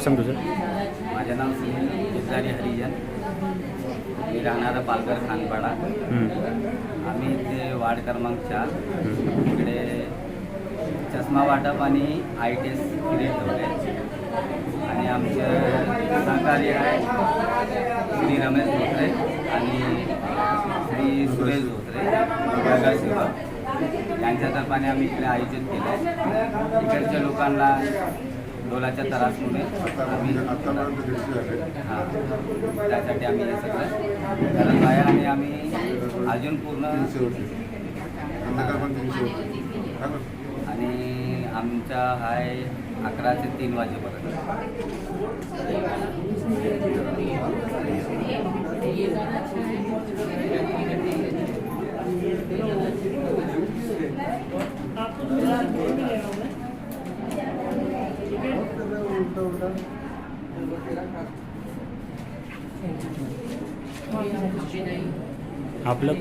सांग तुझं. माझं नाव सुनील केदारी हरिजन. मी राहणारा पालघर खानपाडा. आम्ही इथे वार्ड क्रमांक 4 इकडे चष्मा वाटप आणि आय टेस्ट पिरियड ठेवले आणि आमचे सहकारी आहे श्री रमेश धोत्रे आणि श्री सुरेश धोत्रे वर्गसेवक यांच्यातर्फे आम्ही इकडे आयोजित केलं आहे. इकडच्या लोकांना डोलाच्या त्रासमुळे आम्ही त्यासाठी आम्ही हे सगळं करत आहे आणि आम्ही अजून पूर्ण आणि आमचा आहे 11 ते 3 वाजेपर्यंत. आपलं